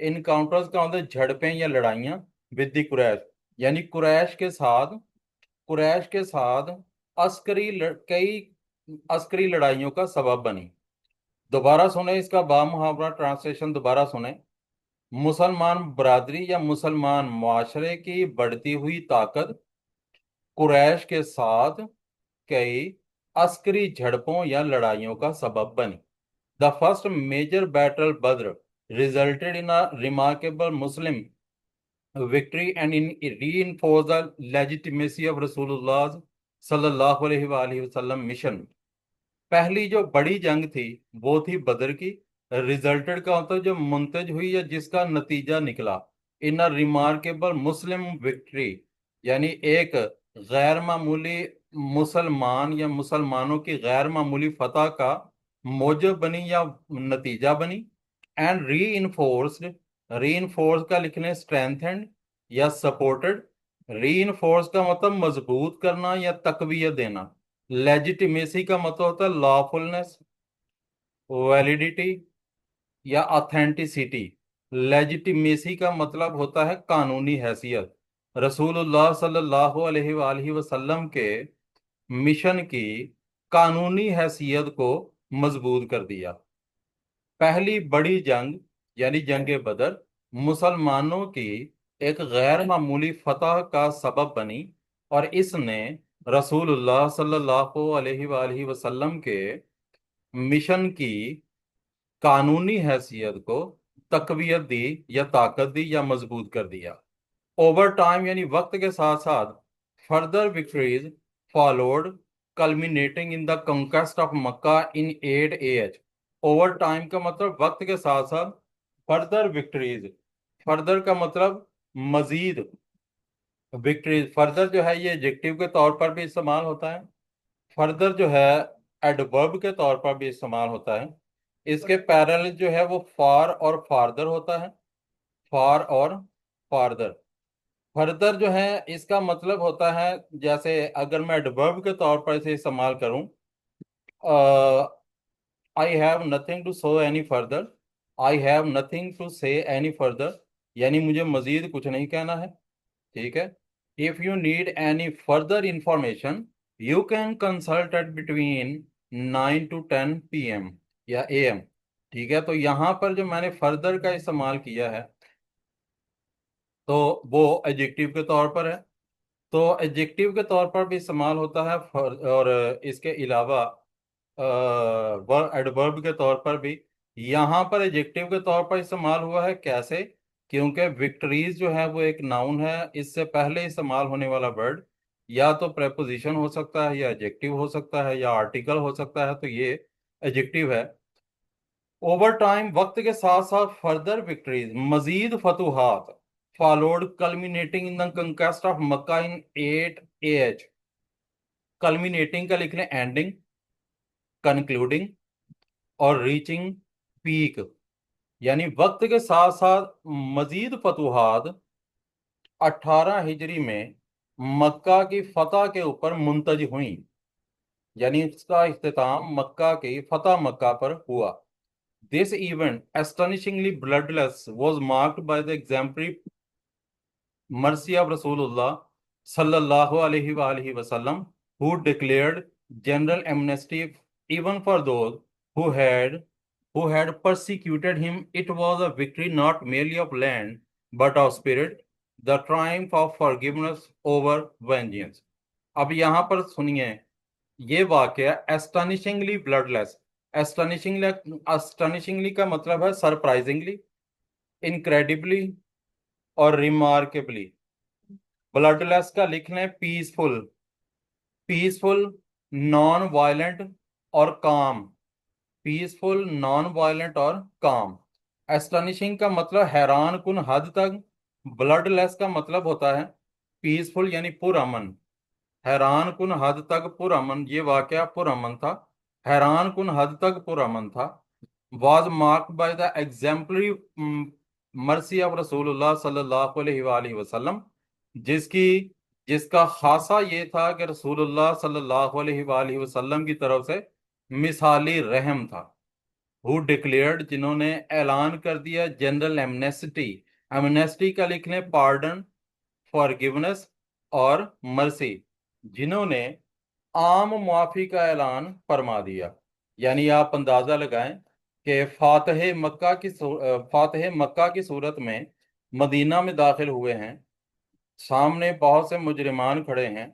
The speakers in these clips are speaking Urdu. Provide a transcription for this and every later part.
انکاؤنٹرز کا مطلب جھڑپیں یا لڑائیاں ود دی قریش، یعنی قریش کے ساتھ کئی عسکری لڑائیوں کا سبب بنی۔ دوبارہ سنیں اس کا با محاورہ ٹرانسلیشن، دوبارہ سنیں۔ مسلمان برادری یا مسلمان معاشرے کی بڑھتی ہوئی طاقت قریش کے ساتھ کئی عسکری جھڑپوں یا لڑائیوں کا سبب بنی۔ The first major battle Badr resulted in a remarkable Muslim victory and in reinforced the legitimacy of Rasulullah's sallallahu alaihi وآلہ وسلم mission۔ پہلی جو بڑی جنگ تھی وہ تھی بدر کی، ریزلٹڈ کا مطلب جو منتج ہوئی یا جس کا نتیجہ نکلا، ان ریمارکیبل مسلم وکٹری، یعنی ایک غیر معمولی مسلمان یا مسلمانوں کی غیر معمولی فتح کا موجب بنی یا نتیجہ بنی۔ اینڈ ری انفورس کا لکھ لیں اسٹرینتھنڈ یا سپورٹڈ۔ ری انفورس کا مطلب مضبوط کرنا یا تقویت دینا۔ لیجیٹیمیسی کا مطلب ہوتا ہے لافلنس، ویلیڈیٹی یا آتھینٹیسٹی۔ لیجیٹیمیسی کا مطلب ہوتا ہے قانونی حیثیت۔ رسول اللہ صلی اللہ علیہ وآلہ وسلم کے مشن کی قانونی حیثیت کو مضبوط کر دیا۔ پہلی بڑی جنگ یعنی جنگ بدر مسلمانوں کی ایک غیر معمولی فتح کا سبب بنی، اور اس نے رسول اللہ صلی اللہ علیہ وآلہ وسلم کے مشن کی قانونی حیثیت کو تقویت دی یا طاقت دی یا مضبوط کر دیا۔ اوور ٹائم یعنی وقت کے ساتھ ساتھ further victories followed culminating in the conquest of Makkah in 8 AH۔ Over time کا مطلب وقت کے ساتھ ساتھ فردر وکٹریز، فردر کا مطلب مزید، وکٹریز فردر جو ہے یہ ایڈجیکٹو کے طور پر بھی استعمال ہوتا ہے، فردر جو ہے ایڈورب کے طور پر بھی استعمال ہوتا ہے۔ اس کے پیرل جو ہے وہ فار اور فاردر ہوتا ہے، فار اور فاردر۔ فردر جو ہے اس کا مطلب ہوتا ہے، جیسے اگر میں ایڈورب کے طور پر اسے استعمال کروں، I have nothing to say any further، I have nothing to say any further، یعنی مجھے مزید کچھ نہیں کہنا ہے، ٹھیک ہے۔ If you need any further information you can consult at between 9 to 10 PM یا AM، ٹھیک ہے۔ تو یہاں پر جو میں نے فردر کا استعمال کیا ہے تو وہ ایڈجیکٹو کے طور پر ہے، تو ایڈجیکٹو کے طور پر بھی استعمال ہوتا ہے، اور اس کے علاوہ ایڈورب کے طور پر بھی۔ یہاں پر ایڈجیکٹو کے طور پر استعمال ہوا ہے، کیسے؟ کیونکہ وکٹریز جو ہے وہ ایک ناؤن ہے، اس سے پہلے استعمال ہونے والا ورڈ یا تو پریپوزیشن ہو سکتا ہے یا ایڈجیکٹو ہو سکتا ہے یا آرٹیکل ہو سکتا ہے، تو یہ ایڈجیکٹو ہے۔ اوور ٹائم وقت کے ساتھ ساتھ فردر وکٹریز مزید فتوحات followed culminating in the conquest of Makkah in 8 AH۔ culminating کا لکھ لیں ending، concluding اور reaching peak، یعنی وقت کے ساتھ ساتھ مزید فتوحات 18 ہجری میں مکہ کی فتح کے اوپر منتج ہوئیں، یعنی اس کا اختتام مکہ کی فتح مکہ پر ہوا۔ This event, astonishingly bloodless, was marked by the exemplary mercy of Rasulullah sallallahu alaihi وآلہ وسلم, who declared general amnesty even for those who had persecuted him. It was a victory not merely of land but of spirit, the triumph of forgiveness over vengeance۔ اب یہاں پر سنیے یہ واقعہ astonishingly bloodless۔ astonishingly کا مطلب ہے surprisingly، incredibly اور ریمارکیبلی۔ بلڈ لیس کا لکھ لیں پیسفل، پیسفل نان وائلنٹ اور کام، پیسفل نان وائلنٹ اور کام۔ ایسٹانشنگ کا مطلب حیران کن حد تک، بلڈ لیس کا مطلب ہوتا ہے پیسفل یعنی پرامن، حیران کن حد تک پرامن۔ یہ واقعہ پرامن تھا، حیران کن حد تک پرامن تھا۔ Was marked by the exemplary mercy of رسول اللہ صلی اللہ علیہ وآلہ وسلم، جس کا خاصہ یہ تھا کہ رسول اللہ صلی اللہ علیہ وآلہ وسلم کی طرف سے مثالی رحم تھا۔ ہو ڈکلیئرڈ جنہوں نے اعلان کر دیا جنرل ایمنیسٹی. ایمنیسٹی کا لکھ لیں پارڈن، فارگیونس اور مرسی. جنہوں نے عام معافی کا اعلان فرما دیا. یعنی آپ اندازہ لگائیں کہ فاتح مکہ کی صورت میں مدینہ میں داخل ہوئے ہیں. سامنے بہت سے مجرمان کھڑے ہیں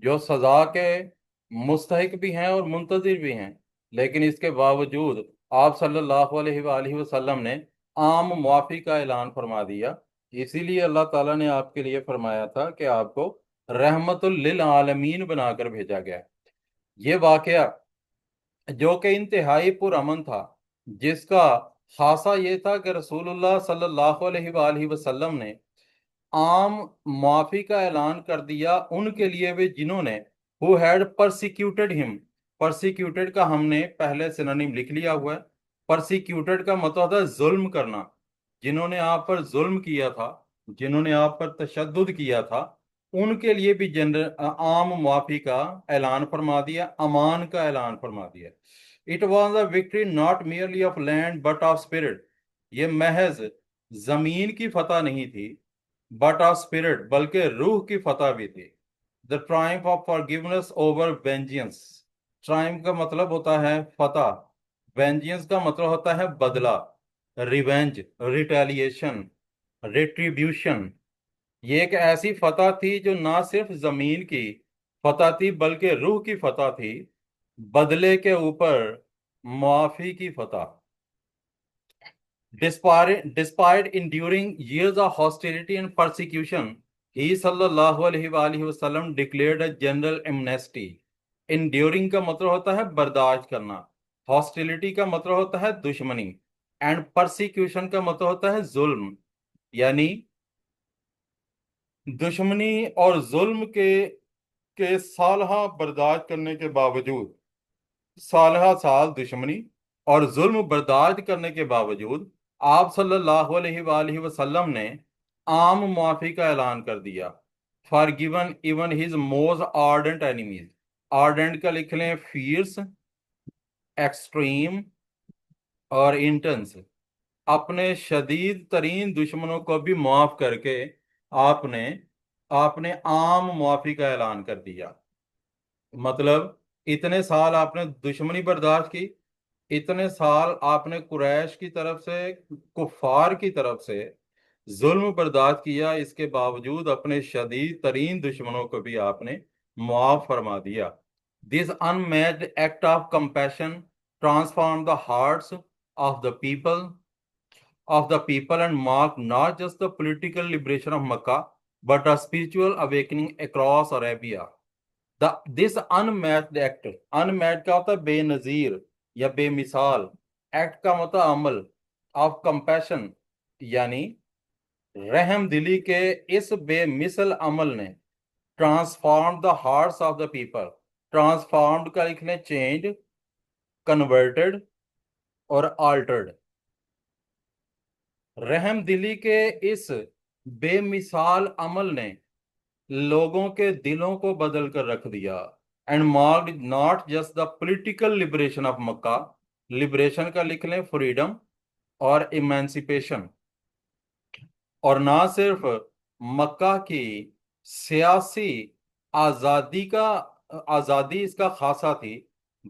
جو سزا کے مستحق بھی ہیں اور منتظر بھی ہیں، لیکن اس کے باوجود آپ صلی اللہ علیہ وآلہ وسلم نے عام معافی کا اعلان فرما دیا. اسی لیے اللہ تعالیٰ نے آپ کے لیے فرمایا تھا کہ آپ کو رحمت للعالمین بنا کر بھیجا گیا. یہ واقعہ جو کہ انتہائی پرامن تھا، جس کا خاصہ یہ تھا کہ رسول اللہ صلی اللہ علیہ وآلہ وسلم نے عام معافی کا اعلان کر دیا ان کے لیے بھی جنہوں نے who had persecuted him. persecuted کا ہم نے پہلے سنونیم لکھ لیا ہوا ہے. persecuted کا مطلب ہوتا ہے ظلم کرنا. جنہوں نے آپ پر ظلم کیا تھا، جنہوں نے آپ پر تشدد کیا تھا، ان کے لیے بھی عام معافی کا اعلان فرما دیا، امان کا اعلان فرما دیا. It was a victory not merely of land but of spirit. یہ محض زمین کی فتح نہیں تھی بٹ آف اسپرٹ، بلکہ روح کی فتح بھی تھی. دا ٹرائمف آف فارگیونس اوور وینجینس. ٹرائمف کا مطلب ہوتا ہے فتح، وینجینس کا مطلب ہوتا ہے بدلہ، ریونج، ریٹیلیشن، ریٹریبیوشن. یہ ایک ایسی فتح تھی جو نہ صرف زمین کی فتح تھی بلکہ روح کی فتح تھی، بدلے کے اوپر معافی کی فتح. Despite enduring years of hostility and persecution, he sallallahu alaihi وآلہ وسلم declared a general amnesty. Enduring کا مطلب ہوتا ہے برداشت کرنا، hostility کا مطلب ہوتا ہے دشمنی، and persecution کا مطلب ہوتا ہے ظلم. یعنی دشمنی اور ظلم کے سالہ برداشت کرنے کے باوجود، سالہ سال دشمنی اور ظلم برداشت کرنے کے باوجود آپ صلی اللہ علیہ وآلہ وسلم نے عام معافی کا اعلان کر دیا. Forgiven even his most ardent enemies. Ardent کا لکھ لیں فیئرس، ایکسٹریم اور انٹنس. اپنے شدید ترین دشمنوں کو بھی معاف کر کے آپ نے عام معافی کا اعلان کر دیا. مطلب اتنے سال آپ نے دشمنی برداشت کی، اتنے سال آپ نے قریش کی طرف سے، کفار کی طرف سے ظلم برداشت کیا، اس کے باوجود اپنے شدید ترین دشمنوں کو بھی آپ نے معاف فرما دیا. This unmatched act of compassion transformed the hearts of the people and marked not just the political liberation of Makkah but a spiritual awakening across Arabia. This unmatched act، unmatched کا ہوتا ہے بے نظیر یا بے مثال، ایکٹ کا مطلب عمل، آف کمپیشن یعنی رحم دلی کے اس بے مثل عمل نے transform the hearts of the people. Transformed کا لکھ لیں چینج، کنورٹڈ اور آلٹرڈ. رحم دلی کے اس بے مثال عمل نے لوگوں کے دلوں کو بدل کر رکھ دیا. And marked not just the political liberation of Mecca. Liberation کا لکھ لیں فریڈم اور ایمانسیپیشن. اور نہ صرف مکہ کی سیاسی آزادی اس کا خاصہ تھی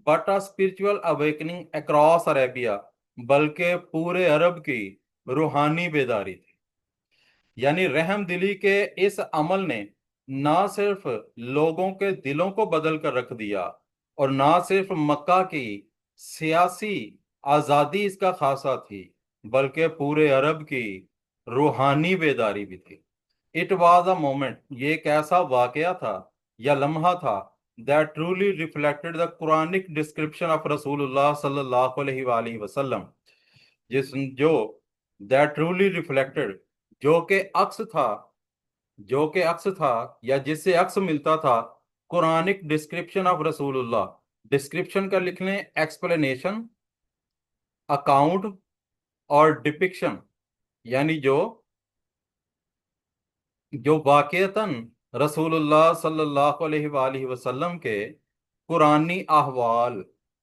but a spiritual awakening across Arabia, بلکہ پورے عرب کی روحانی بیداری تھی. یعنی رحم دلی کے اس عمل نے نہ صرف لوگوں کے دلوں کو بدل کر رکھ دیا اور نہ صرف مکہ کی سیاسی آزادی اس کا خاصہ تھی بلکہ پورے عرب کی روحانی بیداری بھی تھی. اٹ واز اے مومنٹ، یہ ایک ایسا واقعہ تھا یا لمحہ تھا that truly reflected the Quranic description of رسول اللہ صلی اللہ علیہ وآلہ وسلم. that truly reflected جو کہ عکس تھا یا جس سے عکس ملتا تھا قرآنک ڈسکرپشن آف رسول اللہ. ڈسکرپشن کا لکھ لیں ایکسپلینیشن، اکاؤنٹ اور ڈپکشن. یعنی جو واقعتاً رسول اللہ صلی اللہ علیہ وآلہ وسلم کے قرآنی احوال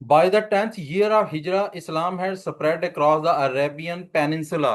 By the 10th year of Hijra, Islam had spread across the Arabian Peninsula।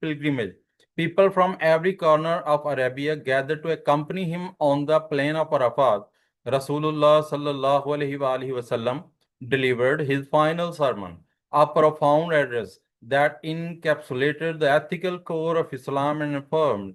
pilgrimage. People from every corner of Arabia gathered to accompany him on the plain of Arafat. Rasulullah sallallahu alaihi wasallam delivered his final sermon, a profound address that encapsulated the ethical core of Islam and affirmed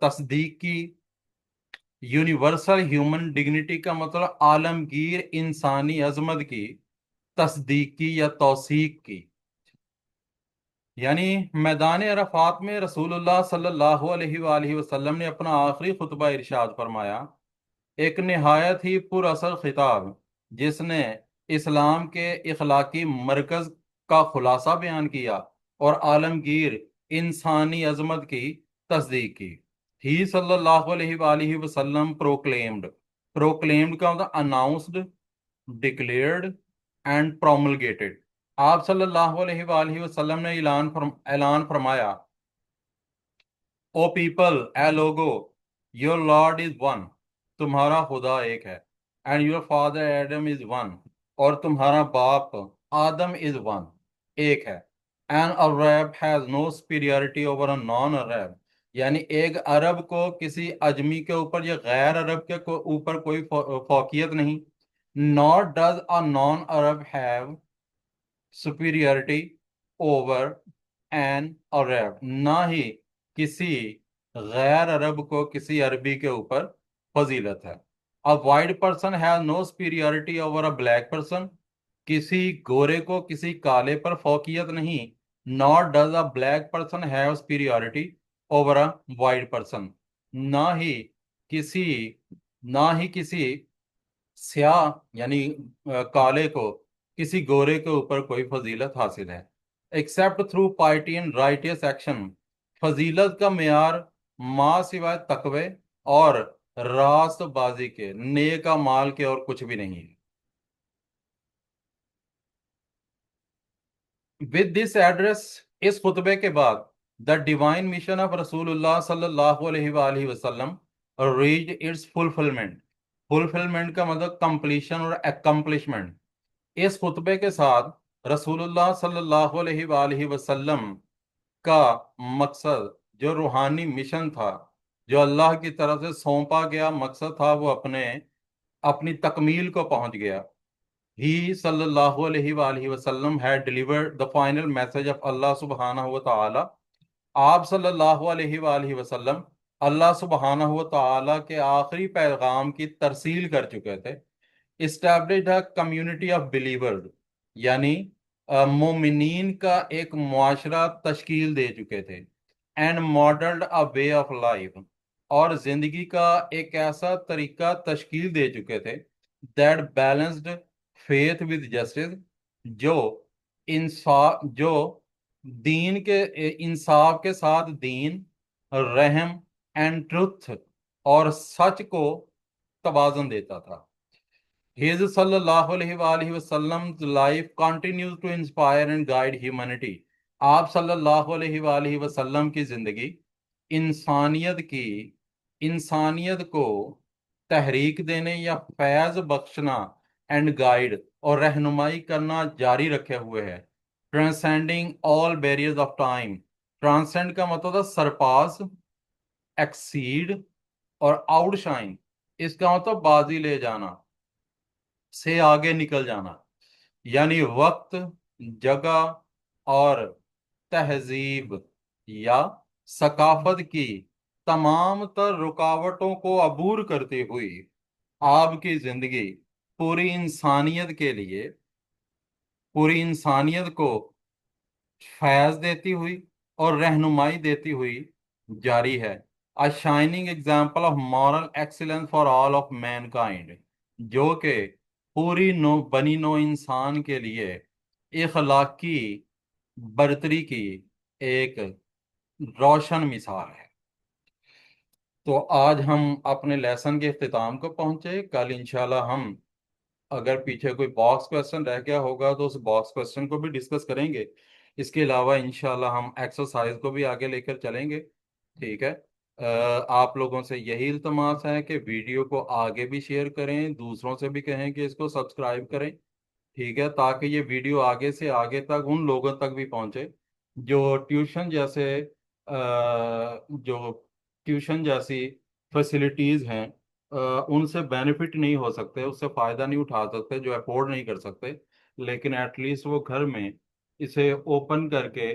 تصدیق کی. یونیورسل ہیومن ڈگنیٹی کا مطلب عالمگیر انسانی عظمت کی تصدیق کی یا توثیق کی. یعنی میدان عرفات میں رسول اللہ صلی اللہ علیہ وآلہ وسلم نے اپنا آخری خطبہ ارشاد فرمایا، ایک نہایت ہی پر اثر خطاب جس نے اسلام کے اخلاقی مرکز کا خلاصہ بیان کیا اور عالمگیر انسانی عظمت کی تصدیق کی. ہی صلی اللہ علیہ وآلہ وسلم پروکلیمڈ کا مطلب اناؤنسڈ، ڈکلیئرڈ اینڈ پروملگیٹڈ. آپ صلی اللہ علیہ وآلہ وسلم نے اعلان فرمایا، او پیپل، اے لوگو، یور لارڈ از ون، تمہارا خدا ایک ہے. And your father Adam is one, اور تمہارا باپ آدم از ون، ایک ہے. An Arab has no superiority over a non Arab, یعنی ایک عرب کو کسی اجمی کے اوپر یا غیر عرب کے اوپر کوئی فوقیت نہیں. nor does a non-Arab have superiority over an Arab، نہ ہی کسی غیر عرب کو کسی عربی کے اوپر فضیلت ہے. A white person has no superiority over a black person، کسی گورے کو کسی کالے پر فوقیت نہیں. Nor does a black person have superiority over a white person، نہ ہی کسی سیاہ یعنی کالے کو کسی گورے کے اوپر کوئی فضیلت حاصل ہے. Accept through piety and رائٹیس action, فضیلت کا معیار ماں سوائے تقوی اور راست بازی کے، نیک اعمال کے اور کچھ بھی نہیں ہے. With this address، اس خطبے کے بعد the divine mission of رسول اللہ صلی اللہ علیہ وآلہ وسلم reached its fulfillment کا مطلب completion اور accomplishment. اس خطبے کے ساتھ رسول اللہ صلی اللہ علیہ وآلہ وسلم کا مقصد، جو روحانی مشن تھا، جو اللہ کی طرف سے سونپا گیا مقصد تھا، وہ اپنی تکمیل کو پہنچ گیا. He صلی اللہ علیہ وآلہ وسلم had delivered the final message of Allah سبحانہ و تعالی. آپ صلی اللہ علیہ وآلہ وسلم اللہ سبحانہ و تعالی کے آخری پیغام کی ترسیل کر چکے تھے. Established a community of believers، یعنی مومنین کا ایک معاشرہ تشکیل دے چکے تھے. And modeled a way of life، اور زندگی کا ایک ایسا طریقہ تشکیل دے چکے تھے. That balanced faith with justice، جو دین کے انصاف کے ساتھ دین، رحم اینڈ ٹروتھ اور سچ کو توازن دیتا تھا. His صلی اللہ علیہ وآلہ وسلم life continues to inspire and guide humanity. آپ صلی اللہ علیہ وآلہ وسلم کی زندگی انسانیت کو تحریک دینے یا فیض بخشنا اینڈ گائیڈ اور رہنمائی کرنا جاری رکھے ہوئے ہے. ٹرانسینڈنگ آل بیریئرز آف ٹائم، ٹرانسینڈ کا مطلب سرپاس، ایکسیڈ اور آؤٹ شائن، اس کا مطلب بازی لے جانا، سے آگے نکل جانا. یعنی وقت، جگہ اور تہذیب یا ثقافت کی تمام تر رکاوٹوں کو عبور کرتی ہوئی آپ کی زندگی پوری انسانیت کو فیض دیتی ہوئی اور رہنمائی دیتی ہوئی جاری ہے. A shining example of moral excellence for all of mankind، جو کہ پوری بنی نوع انسان کے لیے اخلاقی برتری کی ایک روشن مثال ہے. تو آج ہم اپنے لیسن کے اختتام کو پہنچے. کل انشاءاللہ ہم اگر پیچھے کوئی باکس کویسچن رہ گیا ہوگا تو اس باکس کویسچن کو بھی ڈسکس کریں گے. اس کے علاوہ انشاءاللہ ہم ایکسرسائز کو بھی آگے لے کر چلیں گے. ٹھیک ہے، آپ لوگوں سے یہی التماس ہے کہ ویڈیو کو آگے بھی شیئر کریں، دوسروں سے بھی کہیں کہ اس کو سبسکرائب کریں. ٹھیک ہے، تاکہ یہ ویڈیو آگے سے آگے تک ان لوگوں تک بھی پہنچے جو ٹیوشن جیسی فیسلٹیز ہیں ان سے بینیفٹ نہیں ہو سکتے، اس سے فائدہ نہیں اٹھا سکتے، جو افورڈ نہیں کر سکتے، لیکن ایٹ لیسٹ وہ گھر میں اسے اوپن کر کے